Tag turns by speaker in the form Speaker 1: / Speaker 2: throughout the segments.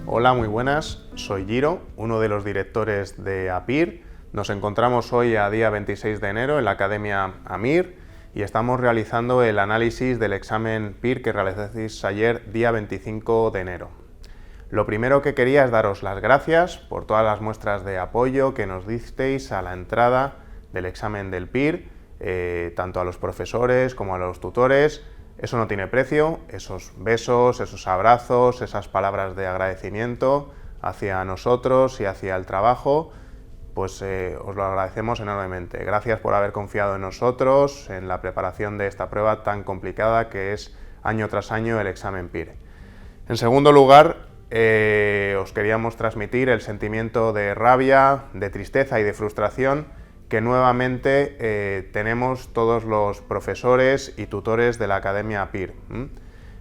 Speaker 1: Hola, muy buenas. Soy Giro, uno de los directores de APIR. Nos encontramos hoy a día 26 de enero en la Academia AMIR y estamos realizando el análisis del examen PIR que realizasteis ayer, día 25 de enero. Lo primero que quería es daros las gracias por todas las muestras de apoyo que nos disteis a la entrada del examen del PIR, tanto a los profesores como a los tutores. Eso no tiene precio, esos besos, esos abrazos, esas palabras de agradecimiento hacia nosotros y hacia el trabajo, pues os lo agradecemos enormemente. Gracias por haber confiado en nosotros, en la preparación de esta prueba tan complicada que es año tras año el examen PIR. En segundo lugar, os queríamos transmitir el sentimiento de rabia, de tristeza y de frustración que nuevamente tenemos todos los profesores y tutores de la Academia PIR.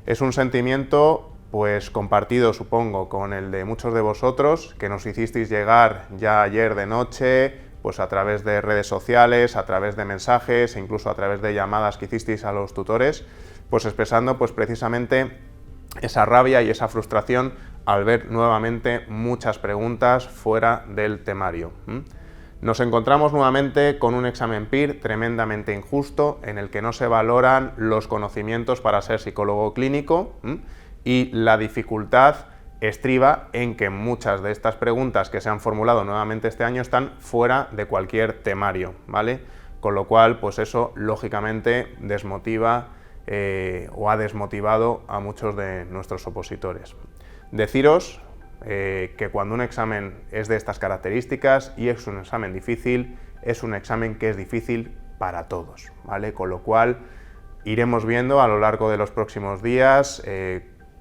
Speaker 1: Es un sentimiento pues compartido, supongo, con el de muchos de vosotros, que nos hicisteis llegar ya ayer de noche, pues a través de redes sociales, a través de mensajes e incluso a través de llamadas que hicisteis a los tutores, pues expresando pues precisamente esa rabia y esa frustración al ver nuevamente muchas preguntas fuera del temario. Nos encontramos nuevamente con un examen PIR tremendamente injusto en el que no se valoran los conocimientos para ser psicólogo clínico y la dificultad estriba en que muchas de estas preguntas que se han formulado nuevamente este año están fuera de cualquier temario, ¿vale? Con lo cual, pues eso lógicamente desmotiva o ha desmotivado a muchos de nuestros opositores. Deciros que cuando un examen es de estas características y es un examen difícil, es un examen que es difícil para todos, ¿vale? Con lo cual iremos viendo a lo largo de los próximos días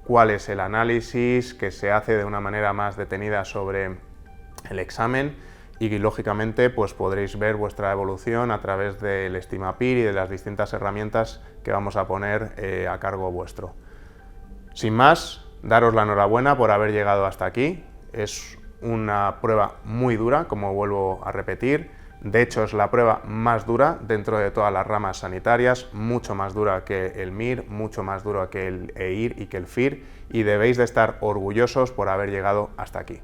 Speaker 1: cuál es el análisis que se hace de una manera más detenida sobre el examen y lógicamente pues podréis ver vuestra evolución a través del Estimapir y de las distintas herramientas que vamos a poner a cargo vuestro. Sin más, daros la enhorabuena por haber llegado hasta aquí. Es una prueba muy dura, como vuelvo a repetir. De hecho, es la prueba más dura dentro de todas las ramas sanitarias, mucho más dura que el MIR, mucho más dura que el EIR y que el FIR, y debéis de estar orgullosos por haber llegado hasta aquí.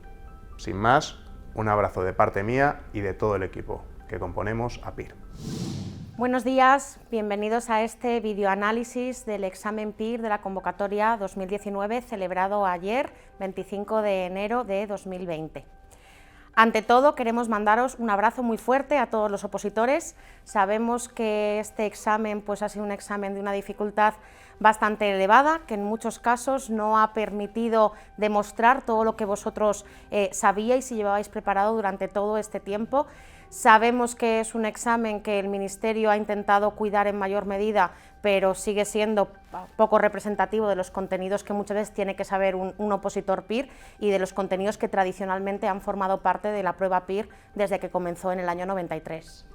Speaker 1: Sin más, un abrazo de parte mía y de todo el equipo que componemos APIR.
Speaker 2: Buenos días, bienvenidos a este videoanálisis del examen PIR de la convocatoria 2019 celebrado ayer, 25 de enero de 2020. Ante todo, queremos mandaros un abrazo muy fuerte a todos los opositores. Sabemos que este examen pues, ha sido un examen de una dificultad bastante elevada, que en muchos casos no ha permitido demostrar todo lo que vosotros sabíais y llevabais preparado durante todo este tiempo. Sabemos que es un examen que el Ministerio ha intentado cuidar en mayor medida, pero sigue siendo poco representativo de los contenidos que muchas veces tiene que saber un opositor PIR y de los contenidos que tradicionalmente han formado parte de la prueba PIR desde que comenzó en el año 93.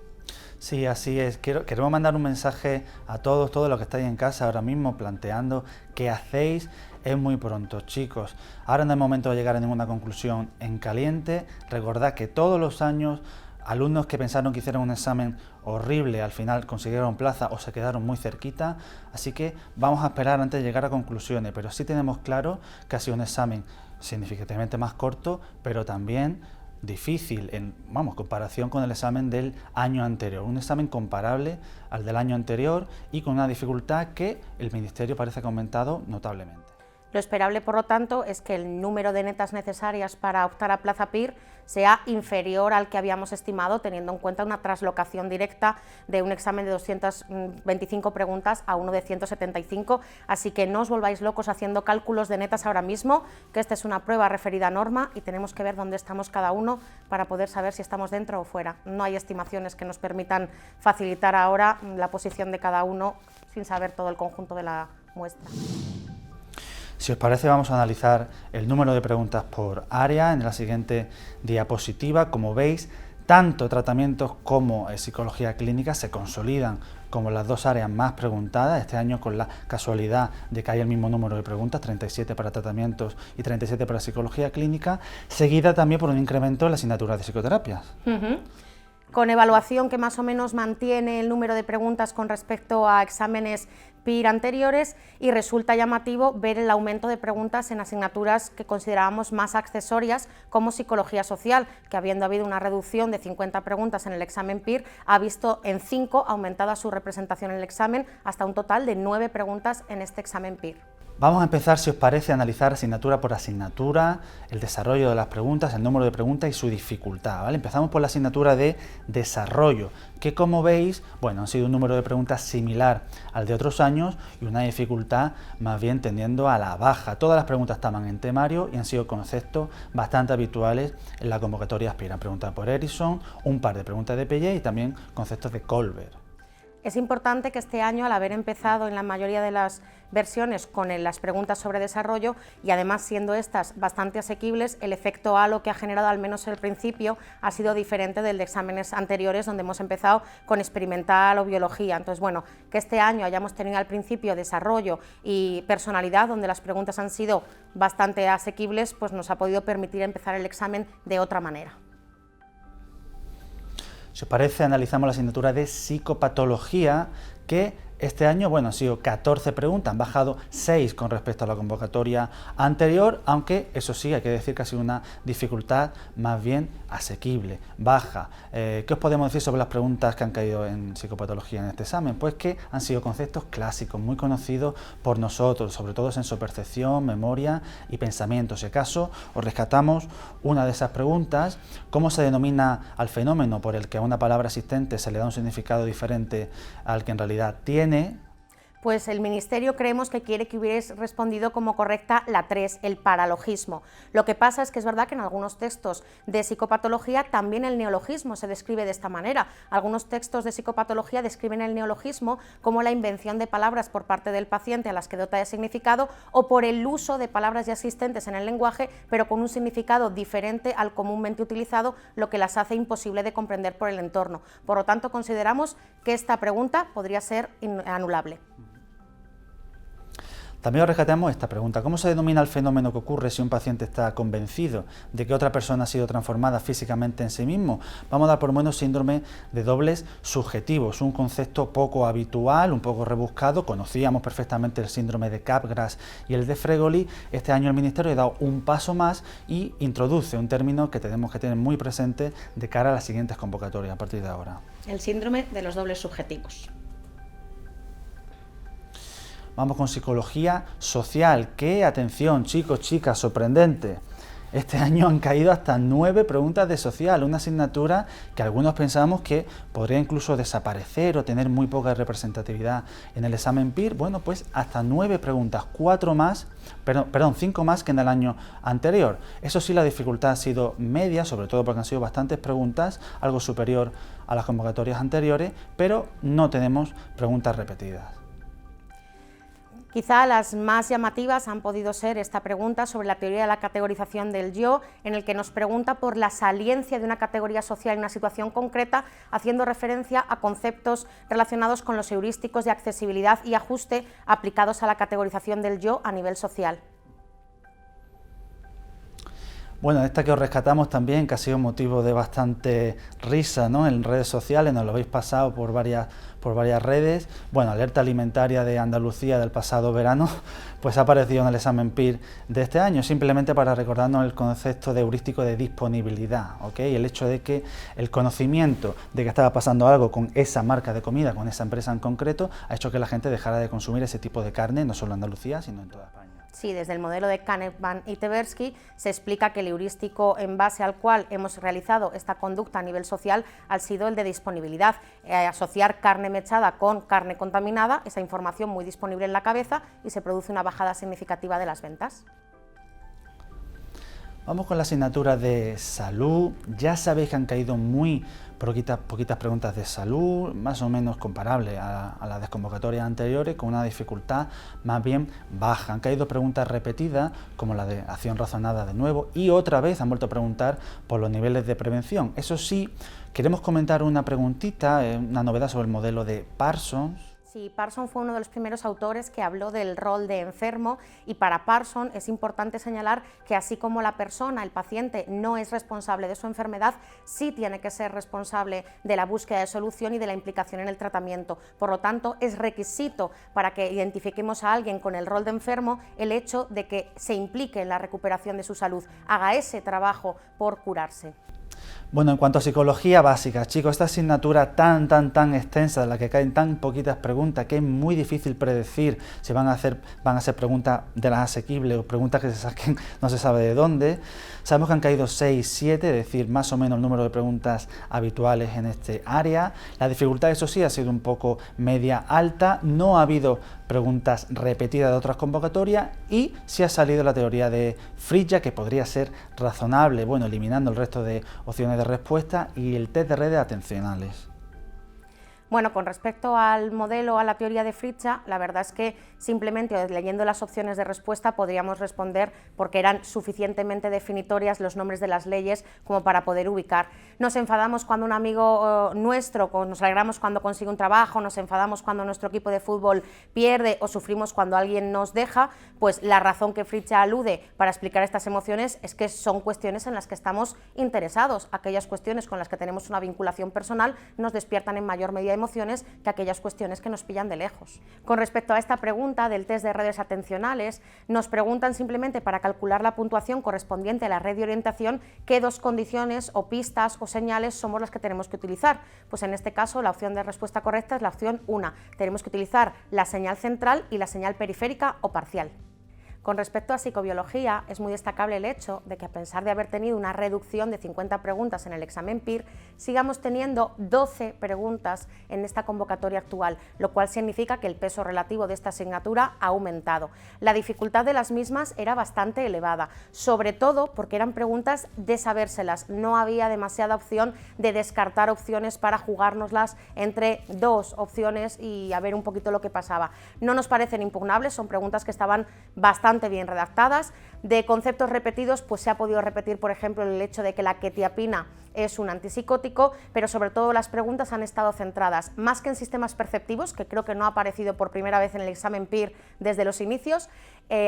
Speaker 3: Sí, así es. Queremos mandar un mensaje a todos los que estáis en casa ahora mismo planteando qué hacéis. Es muy pronto, chicos. Ahora no es momento de llegar a ninguna conclusión en caliente. Recordad que todos los años alumnos que pensaron que hicieron un examen horrible al final consiguieron plaza o se quedaron muy cerquita, así que vamos a esperar antes de llegar a conclusiones, pero sí tenemos claro que ha sido un examen significativamente más corto, pero también difícil en comparación con el examen del año anterior, un examen comparable al del año anterior y con una dificultad que el Ministerio parece que ha aumentado notablemente.
Speaker 2: Lo esperable, por lo tanto, es que el número de netas necesarias para optar a plaza PIR sea inferior al que habíamos estimado, teniendo en cuenta una traslocación directa de un examen de 225 preguntas a uno de 175, así que no os volváis locos haciendo cálculos de netas ahora mismo, que esta es una prueba referida a norma y tenemos que ver dónde estamos cada uno para poder saber si estamos dentro o fuera. No hay estimaciones que nos permitan facilitar ahora la posición de cada uno sin saber todo el conjunto de la muestra.
Speaker 3: Si os parece, vamos a analizar el número de preguntas por área en la siguiente diapositiva. Como veis, tanto tratamientos como psicología clínica se consolidan como las dos áreas más preguntadas, este año con la casualidad de que hay el mismo número de preguntas, 37 para tratamientos y 37 para psicología clínica, seguida también por un incremento en la asignatura de psicoterapias.
Speaker 2: con evaluación que más o menos mantiene el número de preguntas con respecto a exámenes PIR anteriores, y resulta llamativo ver el aumento de preguntas en asignaturas que considerábamos más accesorias, como psicología social, que habiendo habido una reducción de 50 preguntas en el examen PIR, ha visto en 5 aumentada su representación en el examen hasta un total de 9 preguntas en este examen PIR.
Speaker 3: Vamos a empezar, si os parece, a analizar asignatura por asignatura, el desarrollo de las preguntas, el número de preguntas y su dificultad, ¿vale? Empezamos por la asignatura de desarrollo, que como veis, bueno, han sido un número de preguntas similar al de otros años y una dificultad más bien tendiendo a la baja. Todas las preguntas estaban en temario y han sido conceptos bastante habituales en la convocatoria Aspira. Preguntas por Erickson, un par de preguntas de Piaget y también conceptos de Colbert.
Speaker 2: Es importante que este año, al haber empezado en la mayoría de las versiones con las preguntas sobre desarrollo y además siendo estas bastante asequibles, el efecto halo que ha generado, al menos al principio, ha sido diferente del de exámenes anteriores donde hemos empezado con experimental o biología. Entonces, bueno, que este año hayamos tenido al principio desarrollo y personalidad, donde las preguntas han sido bastante asequibles, pues nos ha podido permitir empezar el examen de otra manera.
Speaker 3: Si os parece, analizamos la asignatura de psicopatología, que este año, bueno, han sido 14 preguntas, han bajado 6 con respecto a la convocatoria anterior, aunque eso sí, hay que decir que ha sido una dificultad más bien asequible, baja. ¿Qué os podemos decir sobre las preguntas que han caído en psicopatología en este examen? Pues que han sido conceptos clásicos, muy conocidos por nosotros, sobre todo sensopercepción, memoria y pensamiento. Si acaso os rescatamos una de esas preguntas: ¿cómo se denomina al fenómeno por el que a una palabra existente se le da un significado diferente al que en realidad tiene?
Speaker 2: Pues el Ministerio creemos que quiere que hubierais respondido como correcta la 3, el paralogismo. Lo que pasa es que es verdad que en algunos textos de psicopatología también el neologismo se describe de esta manera. Algunos textos de psicopatología describen el neologismo como la invención de palabras por parte del paciente a las que dota de significado, o por el uso de palabras ya existentes en el lenguaje, pero con un significado diferente al comúnmente utilizado, lo que las hace imposible de comprender por el entorno. Por lo tanto, consideramos que esta pregunta podría ser anulable.
Speaker 3: También os rescatamos esta pregunta: ¿cómo se denomina el fenómeno que ocurre si un paciente está convencido de que otra persona ha sido transformada físicamente en sí mismo? Vamos a dar por lo menos síndrome de dobles subjetivos, un concepto poco habitual, un poco rebuscado. Conocíamos perfectamente el síndrome de Capgras y el de Fregoli. Este año el Ministerio ha dado un paso más y introduce un término que tenemos que tener muy presente de cara a las siguientes convocatorias a partir de ahora.
Speaker 2: El síndrome de los dobles subjetivos.
Speaker 3: Vamos con psicología social, que, atención chicos, chicas, sorprendente. Este año han caído hasta 9 preguntas de social, una asignatura que algunos pensábamos que podría incluso desaparecer o tener muy poca representatividad en el examen PIR. Bueno, pues hasta 9 preguntas, 5 más que en el año anterior. Eso sí, la dificultad ha sido media, sobre todo porque han sido bastantes preguntas, algo superior a las convocatorias anteriores, pero no tenemos preguntas repetidas.
Speaker 2: Quizá las más llamativas han podido ser esta pregunta sobre la teoría de la categorización del yo, en el que nos pregunta por la saliencia de una categoría social en una situación concreta, haciendo referencia a conceptos relacionados con los heurísticos de accesibilidad y ajuste aplicados a la categorización del yo a nivel social.
Speaker 3: Bueno, esta que os rescatamos también, que ha sido motivo de bastante risa, ¿no?, en redes sociales, nos lo habéis pasado por varias redes. Bueno, alerta alimentaria de Andalucía del pasado verano, pues ha aparecido en el examen PIR de este año, simplemente para recordarnos el concepto de heurístico de disponibilidad, ¿ok? El hecho de que el conocimiento de que estaba pasando algo con esa marca de comida, con esa empresa en concreto, ha hecho que la gente dejara de consumir ese tipo de carne, no solo en Andalucía, sino en toda España.
Speaker 2: Sí, desde el modelo de Kahneman y Tversky se explica que el heurístico en base al cual hemos realizado esta conducta a nivel social ha sido el de disponibilidad. Asociar carne mechada con carne contaminada, esa información muy disponible en la cabeza, y se produce una bajada significativa de las ventas.
Speaker 3: Vamos con la asignatura de salud. Ya sabéis que han caído muy poquitas preguntas de salud, más o menos comparable a las desconvocatorias anteriores, con una dificultad más bien baja. Han caído preguntas repetidas, como la de acción razonada de nuevo, y otra vez han vuelto a preguntar por los niveles de prevención. Eso sí, queremos comentar una preguntita, una novedad sobre el modelo de Parsons.
Speaker 2: Sí, Parson fue uno de los primeros autores que habló del rol de enfermo, y para Parson es importante señalar que así como la persona, el paciente, no es responsable de su enfermedad, sí tiene que ser responsable de la búsqueda de solución y de la implicación en el tratamiento. Por lo tanto, es requisito para que identifiquemos a alguien con el rol de enfermo el hecho de que se implique en la recuperación de su salud, haga ese trabajo por curarse.
Speaker 3: Bueno, en cuanto a psicología básica, chicos, esta asignatura tan extensa, de la que caen tan poquitas preguntas, que es muy difícil predecir si van a ser preguntas de las asequibles o preguntas que se saquen no se sabe de dónde. Sabemos que han caído 6, 7, es decir, más o menos el número de preguntas habituales en este área. La dificultad, eso sí, ha sido un poco media-alta, no ha habido preguntas repetidas de otras convocatorias y sí ha salido la teoría de Frijda, que podría ser razonable, bueno, eliminando el resto de opciones de respuesta, y el test de redes atencionales.
Speaker 2: Bueno, con respecto al modelo, a la teoría de Frijda, la verdad es que simplemente leyendo las opciones de respuesta podríamos responder porque eran suficientemente definitorias los nombres de las leyes como para poder ubicar. Nos enfadamos cuando un amigo nuestro, nos alegramos cuando consigue un trabajo, nos enfadamos cuando nuestro equipo de fútbol pierde o sufrimos cuando alguien nos deja, pues la razón que Frijda alude para explicar estas emociones es que son cuestiones en las que estamos interesados. Aquellas cuestiones con las que tenemos una vinculación personal nos despiertan en mayor medida emociones que aquellas cuestiones que nos pillan de lejos. Con respecto a esta pregunta del test de redes atencionales, nos preguntan simplemente para calcular la puntuación correspondiente a la red de orientación qué dos condiciones o pistas o señales somos las que tenemos que utilizar. Pues en este caso la opción de respuesta correcta es la opción 1. Tenemos que utilizar la señal central y la señal periférica o parcial. Con respecto a psicobiología, es muy destacable el hecho de que a pesar de haber tenido una reducción de 50 preguntas en el examen PIR, sigamos teniendo 12 preguntas en esta convocatoria actual, lo cual significa que el peso relativo de esta asignatura ha aumentado. La dificultad de las mismas era bastante elevada, sobre todo porque eran preguntas de sabérselas, no había demasiada opción de descartar opciones para jugárnoslas entre dos opciones y a ver un poquito lo que pasaba. No nos parecen impugnables, son preguntas que estaban bastante bien redactadas. De conceptos repetidos, pues se ha podido repetir, por ejemplo, el hecho de que la quetiapina es un antipsicótico, pero sobre todo las preguntas han estado centradas más que en sistemas perceptivos, que creo que no ha aparecido por primera vez en el examen PIR desde los inicios.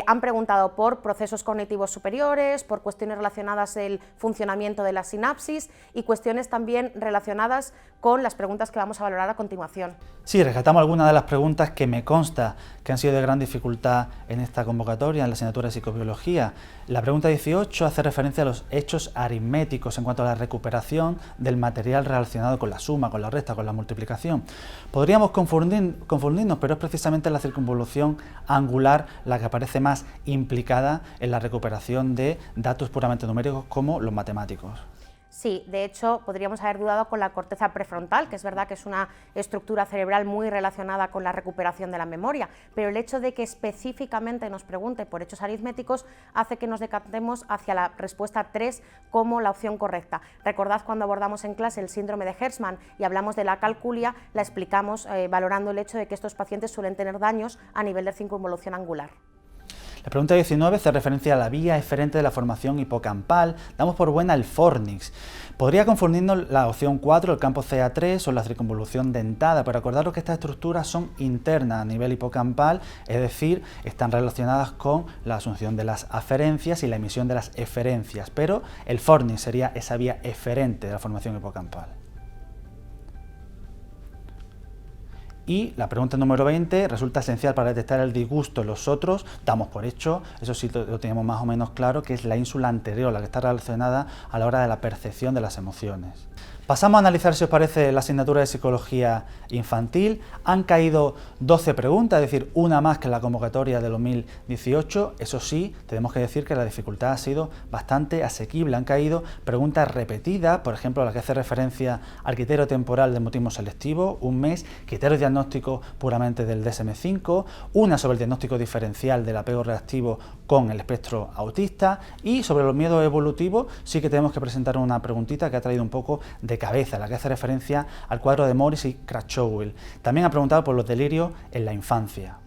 Speaker 2: Han preguntado por procesos cognitivos superiores, por cuestiones relacionadas el funcionamiento de la sinapsis y cuestiones también relacionadas con las preguntas que vamos a valorar a continuación.
Speaker 3: Sí, rescatamos algunas de las preguntas que me consta que han sido de gran dificultad en esta convocatoria, en la asignatura de psicobiología. La pregunta 18 hace referencia a los hechos aritméticos en cuanto a la recuperación del material relacionado con la suma, con la resta, con la multiplicación. Podríamos confundirnos, pero es precisamente la circunvolución angular la que aparece más implicada en la recuperación de datos puramente numéricos como los matemáticos.
Speaker 2: Sí, de hecho, podríamos haber dudado con la corteza prefrontal, que es verdad que es una estructura cerebral muy relacionada con la recuperación de la memoria, pero el hecho de que específicamente nos pregunte por hechos aritméticos hace que nos decantemos hacia la respuesta 3 como la opción correcta. Recordad cuando abordamos en clase el síndrome de Hertzmann y hablamos de la calculia, la explicamos valorando el hecho de que estos pacientes suelen tener daños a nivel de circunvolución angular.
Speaker 3: La pregunta 19 hace referencia a la vía eferente de la formación hipocampal. Damos por buena el fornix. Podría confundirnos la opción 4, el campo CA3 o la circunvolución dentada, pero acordaros que estas estructuras son internas a nivel hipocampal, es decir, están relacionadas con la asunción de las aferencias y la emisión de las eferencias, pero el fornix sería esa vía eferente de la formación hipocampal. Y la pregunta número 20 resulta esencial para detectar el disgusto en los otros. Damos por hecho, eso sí lo tenemos más o menos claro, que es la ínsula anterior, la que está relacionada a la hora de la percepción de las emociones. Pasamos a analizar, si os parece, la asignatura de psicología infantil. Han caído 12 preguntas, es decir, una más que en la convocatoria de 2018. Eso sí, tenemos que decir que la dificultad ha sido bastante asequible. Han caído preguntas repetidas, por ejemplo, la que hace referencia al criterio temporal del mutismo selectivo, un mes, criterio diagnóstico puramente del DSM-5, una sobre el diagnóstico diferencial del apego reactivo con el espectro autista, y sobre los miedos evolutivos sí que tenemos que presentar una preguntita que ha traído un poco de cabeza, la que hace referencia al cuadro de Morris y Kratzschowel. También ha preguntado por los delirios en la infancia.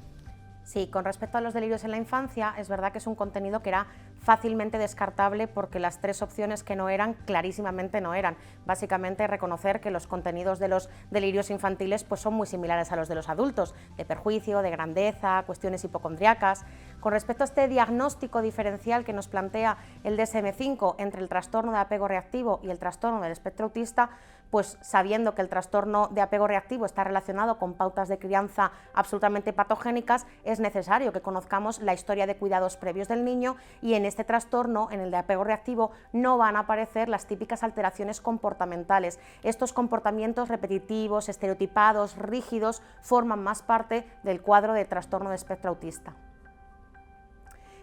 Speaker 2: Sí, con respecto a los delirios en la infancia, es verdad que es un contenido que era fácilmente descartable porque las 3 opciones que no eran, clarísimamente no eran. Básicamente reconocer que los contenidos de los delirios infantiles pues son muy similares a los de los adultos, de perjuicio, de grandeza, cuestiones hipocondriacas. Con respecto a este diagnóstico diferencial que nos plantea el DSM-5 entre el trastorno de apego reactivo y el trastorno del espectro autista, pues sabiendo que el trastorno de apego reactivo está relacionado con pautas de crianza absolutamente patogénicas, es necesario que conozcamos la historia de cuidados previos del niño, y en este trastorno, en el de apego reactivo, no van a aparecer las típicas alteraciones comportamentales. Estos comportamientos repetitivos, estereotipados, rígidos, forman más parte del cuadro de trastorno de espectro autista.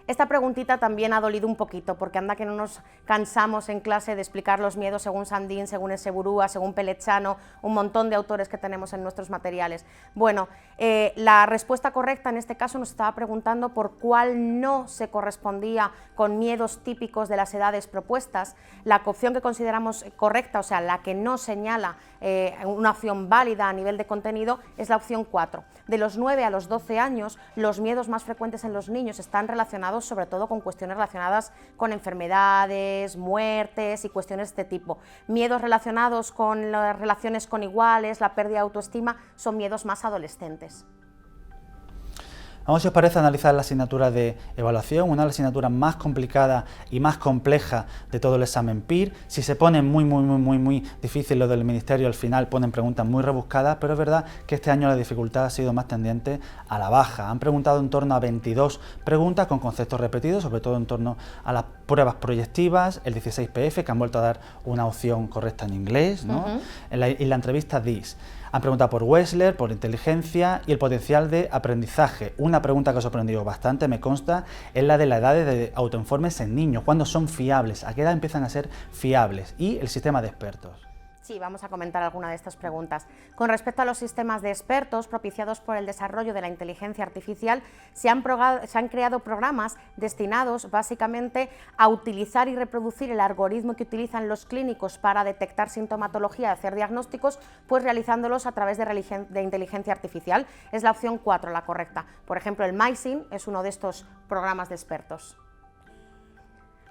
Speaker 2: Esta preguntita también ha dolido un poquito, porque anda que no nos cansamos en clase de explicar los miedos según Sandin, según Eseburúa, según Pelechano, un montón de autores que tenemos en nuestros materiales. Bueno, la respuesta correcta en este caso nos estaba preguntando por cuál no se correspondía con miedos típicos de las edades propuestas. La opción que consideramos correcta, o sea, la que no señala una opción válida a nivel de contenido, es la opción 4. De los 9 a los 12 años, los miedos más frecuentes en los niños están relacionados sobre todo con cuestiones relacionadas con enfermedades, muertes y cuestiones de este tipo. Miedos relacionados con las relaciones con iguales, la pérdida de autoestima, son miedos más adolescentes.
Speaker 3: Vamos, si os parece, a analizar la asignatura de evaluación, una de las asignaturas más complicadas y más complejas de todo el examen PIR. Si se pone muy difícil lo del ministerio, al final ponen preguntas muy rebuscadas, pero es verdad que este año la dificultad ha sido más tendiente a la baja. Han preguntado en torno a 22 preguntas con conceptos repetidos, sobre todo en torno a las pruebas proyectivas, el 16PF, que han vuelto a dar una opción correcta en inglés, ¿no? Y la entrevista DIS. Han preguntado por Wechsler, por inteligencia y el potencial de aprendizaje. Una pregunta que os ha sorprendido bastante, me consta, es la de la edad de autoinformes en niños. ¿Cuándo son fiables? ¿A qué edad empiezan a ser fiables? Y el sistema de expertos.
Speaker 2: Sí, vamos a comentar alguna de estas preguntas. Con respecto a los sistemas de expertos propiciados por el desarrollo de la inteligencia artificial, se han creado programas destinados básicamente a utilizar y reproducir el algoritmo que utilizan los clínicos para detectar sintomatología y hacer diagnósticos, pues realizándolos a través de inteligencia artificial. Es la opción 4 la correcta. Por ejemplo, el MySyn es uno de estos programas de expertos.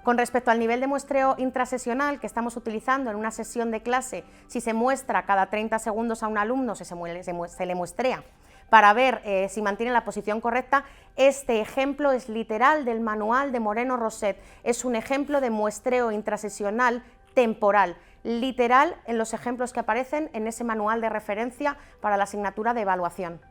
Speaker 2: Con respecto al nivel de muestreo intrasesional que estamos utilizando en una sesión de clase, si se muestra cada 30 segundos a un alumno, se le muestrea para ver si mantiene la posición correcta, este ejemplo es literal del manual de Moreno Roset. Es un ejemplo de muestreo intrasesional temporal, literal en los ejemplos que aparecen en ese manual de referencia para la asignatura de evaluación.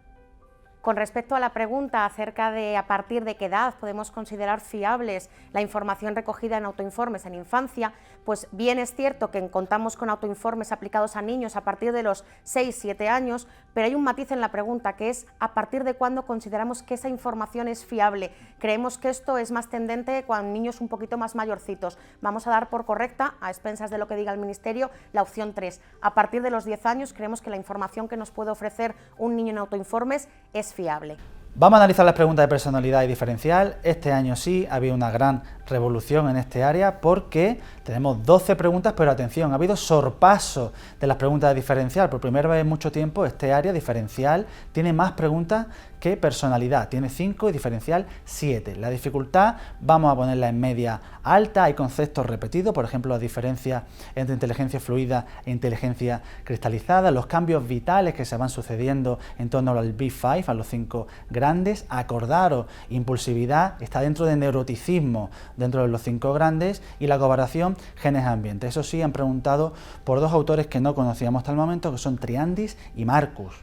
Speaker 2: Con respecto a la pregunta acerca de a partir de qué edad podemos considerar fiables la información recogida en autoinformes en infancia, pues bien es cierto que contamos con autoinformes aplicados a niños a partir de los 6-7 años, pero hay un matiz en la pregunta, que es a partir de cuándo consideramos que esa información es fiable. Creemos que esto es más tendente con niños un poquito más mayorcitos. Vamos a dar por correcta, a expensas de lo que diga el Ministerio, la opción 3. A partir de los 10 años creemos que la información que nos puede ofrecer un niño en autoinformes es fiable.
Speaker 3: Vamos a analizar las preguntas de personalidad y diferencial. Este año sí ha habido una gran revolución en este área porque tenemos 12 preguntas, pero atención, ha habido sorpaso de las preguntas de diferencial. Por primera vez en mucho tiempo este área diferencial tiene más preguntas que personalidad, tiene 5 y diferencial 7. La dificultad vamos a ponerla en media alta, hay conceptos repetidos, por ejemplo la diferencia entre inteligencia fluida e inteligencia cristalizada, los cambios vitales que se van sucediendo en torno al B5, a los 5 grandes. Acordaros, impulsividad está dentro de neuroticismo, dentro de los 5 grandes, y la covariación genes-ambiente. Eso sí, han preguntado por 2 autores que no conocíamos hasta el momento, que son Triandis y Marcus.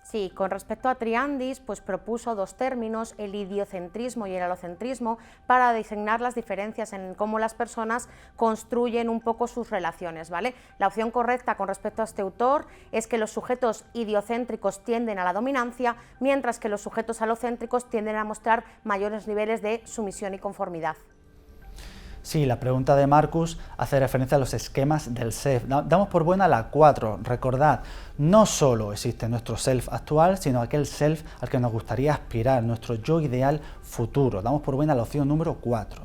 Speaker 2: Sí, con respecto a Triandis, pues propuso 2 términos, el idiocentrismo y el alocentrismo, para designar las diferencias en cómo las personas construyen un poco sus relaciones, ¿vale? La opción correcta con respecto a este autor es que los sujetos idiocéntricos tienden a la dominancia, mientras que los sujetos alocéntricos tienden a mostrar mayores niveles de sumisión y conformidad.
Speaker 3: Sí, la pregunta de Marcus hace referencia a los esquemas del self. Damos por buena la 4. Recordad, no solo existe nuestro self actual, sino aquel self al que nos gustaría aspirar, nuestro yo ideal futuro. Damos por buena la opción número 4.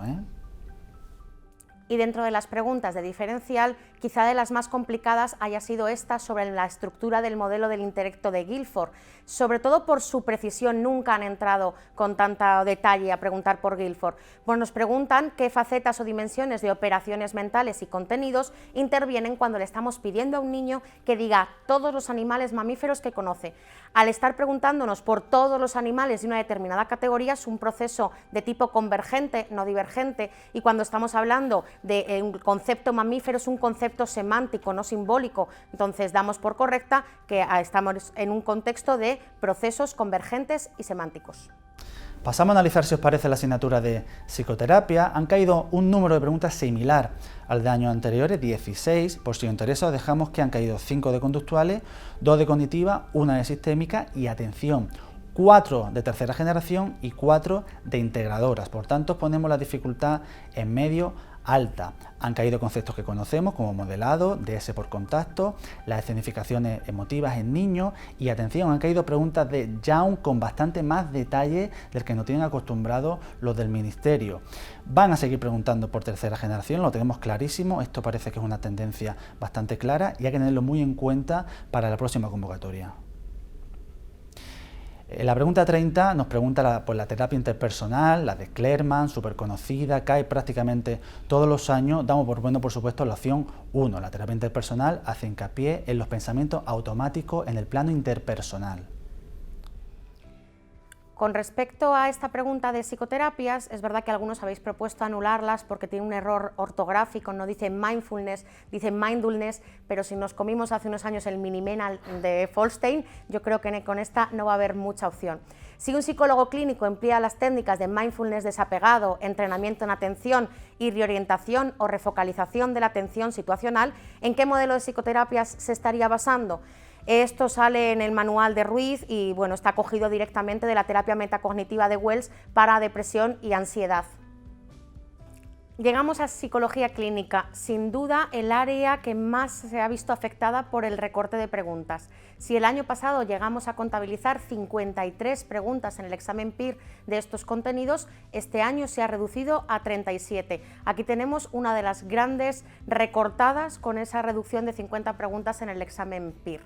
Speaker 2: Y dentro de las preguntas de diferencial, quizá de las más complicadas haya sido esta sobre la estructura del modelo del intelecto de Guilford, sobre todo por su precisión. Nunca han entrado con tanto detalle a preguntar por Guilford. Pues nos preguntan qué facetas o dimensiones de operaciones mentales y contenidos intervienen cuando le estamos pidiendo a un niño que diga todos los animales mamíferos que conoce. Al estar preguntándonos por todos los animales de una determinada categoría, es un proceso de tipo convergente, no divergente, y cuando estamos hablando de un concepto mamífero es un concepto semántico, no simbólico. Entonces damos por correcta que estamos en un contexto de procesos convergentes y semánticos.
Speaker 3: Pasamos a analizar, si os parece, la asignatura de psicoterapia. Han caído un número de preguntas similar al de años anteriores, 16. Por si os interesa, os dejamos que han caído 5 de conductuales, 2 de cognitiva, 1 de sistémica y, atención, 4 de tercera generación y 4 de integradoras. Por tanto, ponemos la dificultad en medio alta. Han caído conceptos que conocemos como modelado, DS por contacto, las escenificaciones emotivas en niños y, atención, han caído preguntas de Young con bastante más detalle del que nos tienen acostumbrados los del Ministerio. Van a seguir preguntando por tercera generación, lo tenemos clarísimo, esto parece que es una tendencia bastante clara y hay que tenerlo muy en cuenta para la próxima convocatoria. La pregunta 30 nos pregunta por la terapia interpersonal, la de Clerman, súper conocida, cae prácticamente todos los años. Damos por bueno, por supuesto, la opción 1. La terapia interpersonal hace hincapié en los pensamientos automáticos en el plano interpersonal.
Speaker 2: Con respecto a esta pregunta de psicoterapias, es verdad que algunos habéis propuesto anularlas porque tiene un error ortográfico, no dice mindfulness, dice mindfulness, pero si nos comimos hace unos años el Minimenal de Folstein, yo creo que con esta no va a haber mucha opción. Si un psicólogo clínico emplea las técnicas de mindfulness desapegado, entrenamiento en atención y reorientación o refocalización de la atención situacional, ¿en qué modelo de psicoterapias se estaría basando? Esto sale en el manual de Ruiz y bueno, está cogido directamente de la terapia metacognitiva de Wells para depresión y ansiedad. Llegamos a psicología clínica, sin duda el área que más se ha visto afectada por el recorte de preguntas. Si el año pasado llegamos a contabilizar 53 preguntas en el examen PIR de estos contenidos, este año se ha reducido a 37. Aquí tenemos una de las grandes recortadas con esa reducción de 50 preguntas en el examen PIR.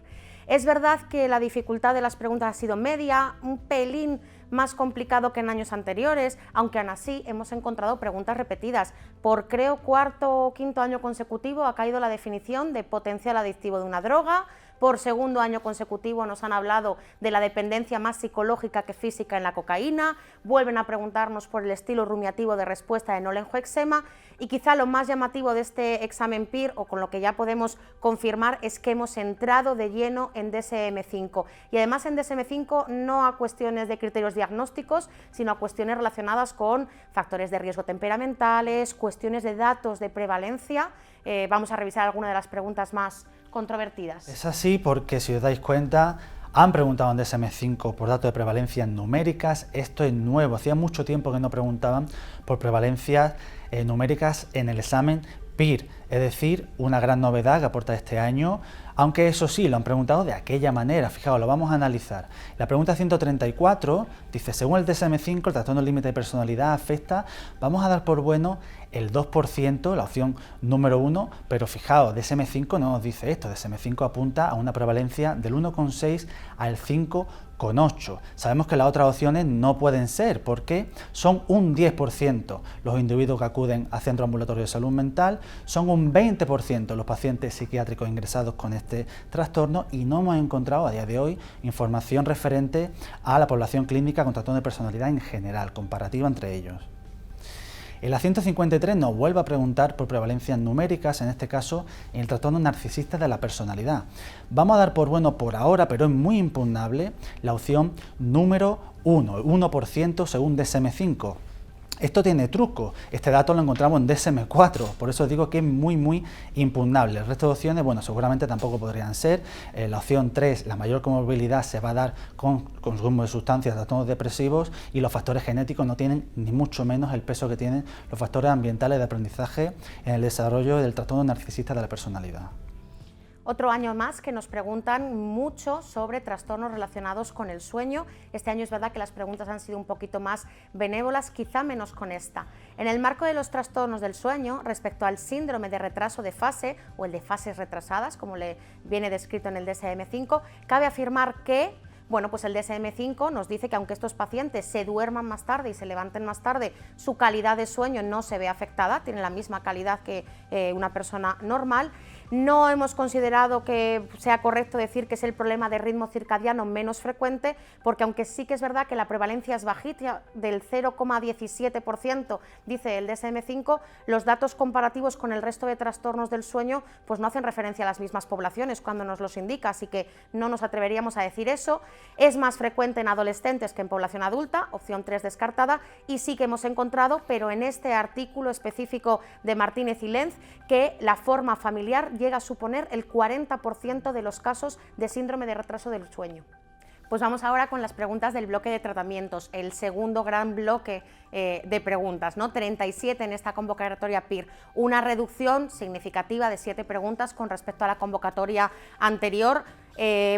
Speaker 2: Es verdad que la dificultad de las preguntas ha sido media, un pelín más complicado que en años anteriores, aunque aún así hemos encontrado preguntas repetidas. Por creo cuarto o quinto año consecutivo ha caído la definición de potencial adictivo de una droga. Por segundo año consecutivo nos han hablado de la dependencia más psicológica que física en la cocaína, vuelven a preguntarnos por el estilo rumiativo de respuesta de nolenjoexema y quizá lo más llamativo de este examen PIR, o con lo que ya podemos confirmar, es que hemos entrado de lleno en DSM-5 y además en DSM-5 no a cuestiones de criterios diagnósticos, sino a cuestiones relacionadas con factores de riesgo temperamentales, cuestiones de datos de prevalencia. Vamos a revisar algunas de las preguntas más controvertidas.
Speaker 3: Es así porque, si os dais cuenta, han preguntado en DSM-5 por datos de prevalencias numéricas. Esto es nuevo, hacía mucho tiempo que no preguntaban por prevalencias numéricas en el examen PIR, es decir, una gran novedad que aporta este año, aunque eso sí, lo han preguntado de aquella manera. Fijaos, lo vamos a analizar. La pregunta 134 dice, según el DSM-5, el trastorno límite de personalidad afecta, vamos a dar por bueno el 2%, la opción número 1, pero fijaos, DSM-5 no nos dice esto, DSM-5 apunta a una prevalencia del 1,6 al 5,8. Sabemos que las otras opciones no pueden ser, porque son un 10% los individuos que acuden a centro ambulatorio de salud mental, son un 20% los pacientes psiquiátricos ingresados con este trastorno y no hemos encontrado a día de hoy información referente a la población clínica con trastorno de personalidad en general, comparativa entre ellos. En la 153 nos vuelve a preguntar por prevalencias numéricas, en este caso en el trastorno narcisista de la personalidad. Vamos a dar por bueno por ahora, pero es muy impugnable, la opción número 1, 1% según DSM-5. Esto tiene truco, este dato lo encontramos en DSM-4, por eso os digo que es muy impugnable. El resto de opciones, bueno, seguramente tampoco podrían ser. La opción 3, la mayor comorbilidad se va a dar con consumo de sustancias, trastornos depresivos, y los factores genéticos no tienen ni mucho menos el peso que tienen los factores ambientales de aprendizaje en el desarrollo del trastorno narcisista de la personalidad.
Speaker 2: Otro año más que nos preguntan mucho sobre trastornos relacionados con el sueño. Este año es verdad que las preguntas han sido un poquito más benévolas, quizá menos con esta. En el marco de los trastornos del sueño, respecto al síndrome de retraso de fase o el de fases retrasadas, como le viene descrito en el DSM-5, cabe afirmar que bueno, pues el DSM-5 nos dice que aunque estos pacientes se duerman más tarde y se levanten más tarde, su calidad de sueño no se ve afectada, tienen la misma calidad que una persona normal. No hemos considerado que sea correcto decir que es el problema de ritmo circadiano menos frecuente, porque aunque sí que es verdad que la prevalencia es bajita, del 0,17%, dice el DSM-5, los datos comparativos con el resto de trastornos del sueño pues no hacen referencia a las mismas poblaciones cuando nos los indica, así que no nos atreveríamos a decir eso. Es más frecuente en adolescentes que en población adulta, opción 3 descartada, y sí que hemos encontrado, pero en este artículo específico de Martínez y Lenz, que la forma familiar llega a suponer el 40% de los casos de síndrome de retraso del sueño. Pues vamos ahora con las preguntas del bloque de tratamientos, el segundo gran bloque de preguntas, ¿no? 37 en esta convocatoria PIR, una reducción significativa de 7 preguntas con respecto a la convocatoria anterior.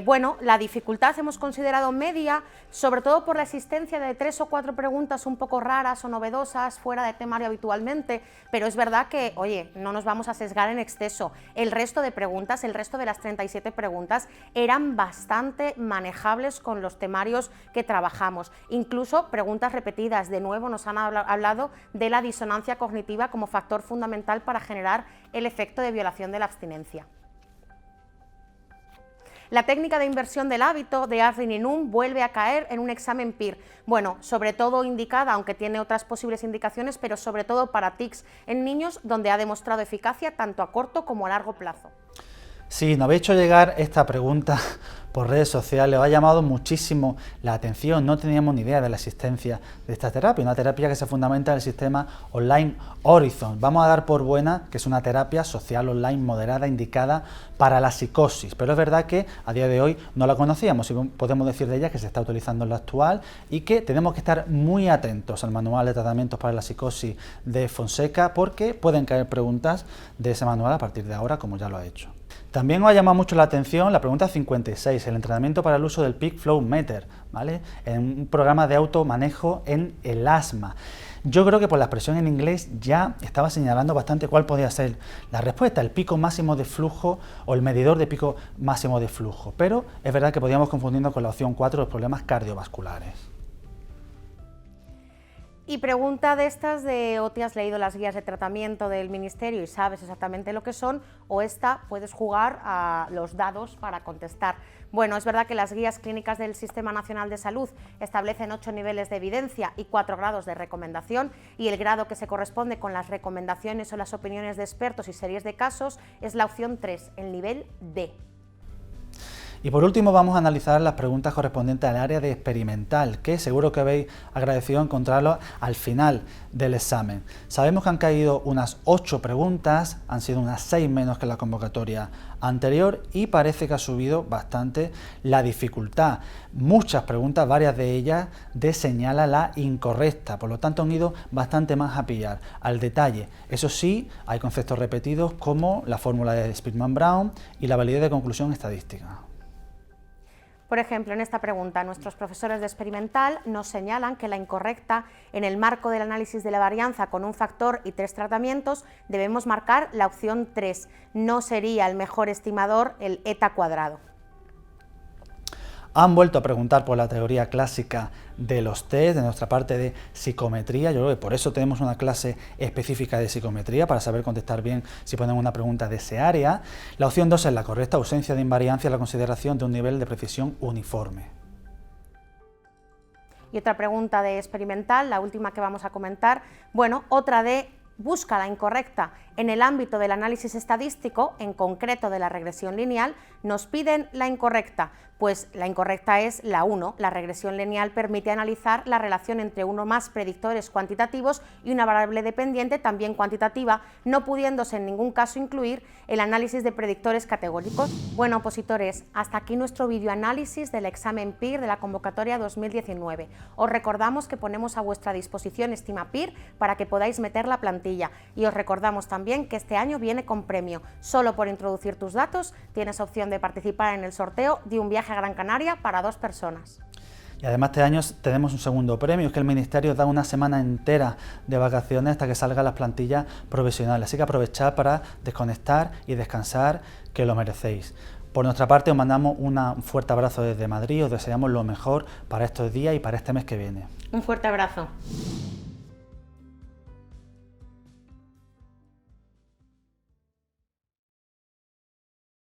Speaker 2: Bueno, la dificultad hemos considerado media, sobre todo por la existencia de 3 o 4 preguntas un poco raras o novedosas, fuera de temario habitualmente, pero es verdad que, oye, no nos vamos a sesgar en exceso. El resto de preguntas, el resto de las 37 preguntas, eran bastante manejables con los temarios que trabajamos. Incluso preguntas repetidas, de nuevo nos han hablado de la disonancia cognitiva como factor fundamental para generar el efecto de violación de la abstinencia. La técnica de inversión del hábito de Asrin y Nunn vuelve a caer en un examen PIR, bueno, sobre todo indicada, aunque tiene otras posibles indicaciones, pero sobre todo para tics en niños, donde ha demostrado eficacia tanto a corto como a largo plazo.
Speaker 3: Sí, nos habéis hecho llegar esta pregunta por redes sociales, os ha llamado muchísimo la atención, no teníamos ni idea de la existencia de esta terapia, una terapia que se fundamenta en el sistema online Horizon. Vamos a dar por buena que es una terapia social online moderada indicada para la psicosis, pero es verdad que a día de hoy no la conocíamos y podemos decir de ella que se está utilizando en la actual y que tenemos que estar muy atentos al manual de tratamientos para la psicosis de Fonseca porque pueden caer preguntas de ese manual a partir de ahora, como ya lo ha hecho. También os ha llamado mucho la atención la pregunta 56, el entrenamiento para el uso del Peak Flow Meter, ¿vale? En un programa de automanejo en el asma. Yo creo que por la expresión en inglés ya estaba señalando bastante cuál podía ser la respuesta, el pico máximo de flujo o el medidor de pico máximo de flujo, pero es verdad que podíamos confundirnos con la opción 4, los problemas cardiovasculares.
Speaker 2: Y pregunta de estas de o te has leído las guías de tratamiento del Ministerio y sabes exactamente lo que son, o esta puedes jugar a los dados para contestar. Bueno, es verdad que las guías clínicas del Sistema Nacional de Salud establecen 8 niveles de evidencia y 4 grados de recomendación, y el grado que se corresponde con las recomendaciones o las opiniones de expertos y series de casos es la opción 3, el nivel D.
Speaker 3: Y por último vamos a analizar las preguntas correspondientes al área de experimental, que seguro que habéis agradecido encontrarlo al final del examen. Sabemos que han caído unas 8 preguntas, han sido unas 6 menos que la convocatoria anterior y parece que ha subido bastante la dificultad. Muchas preguntas, varias de ellas, de señala la incorrecta, por lo tanto han ido bastante más a pillar al detalle. Eso sí, hay conceptos repetidos como la fórmula de Spearman-Brown y la validez de conclusión estadística.
Speaker 2: Por ejemplo, en esta pregunta, nuestros profesores de experimental nos señalan que la incorrecta, en el marco del análisis de la varianza con un factor y 3 tratamientos, debemos marcar la opción 3. No sería el mejor estimador el eta cuadrado.
Speaker 3: Han vuelto a preguntar por la teoría clásica de los test, de nuestra parte de psicometría. Yo creo que por eso tenemos una clase específica de psicometría, para saber contestar bien si ponemos una pregunta de ese área. La opción 2 es la correcta, ausencia de invariancia en la consideración de un nivel de precisión uniforme.
Speaker 2: Y otra pregunta de experimental, la última que vamos a comentar, bueno, otra de busca la incorrecta en el ámbito del análisis estadístico, en concreto de la regresión lineal, nos piden la incorrecta, pues la incorrecta es la 1, la regresión lineal permite analizar la relación entre uno o más predictores cuantitativos y una variable dependiente también cuantitativa, no pudiéndose en ningún caso incluir el análisis de predictores categóricos. Bueno, opositores, hasta aquí nuestro videoanálisis del examen PIR de la convocatoria 2019. Os recordamos que ponemos a vuestra disposición Estima PIR para que podáis meter la plantilla plantilla. Y os recordamos también que este año viene con premio. Solo por introducir tus datos tienes opción de participar en el sorteo de un viaje a Gran Canaria para 2 personas.
Speaker 3: Y además este año tenemos un segundo premio, es que el Ministerio da una semana entera de vacaciones hasta que salgan las plantillas provisionales. Así que aprovechad para desconectar y descansar, que lo merecéis. Por nuestra parte os mandamos un fuerte abrazo desde Madrid, os deseamos lo mejor para estos días y para este mes que viene.
Speaker 2: Un fuerte abrazo.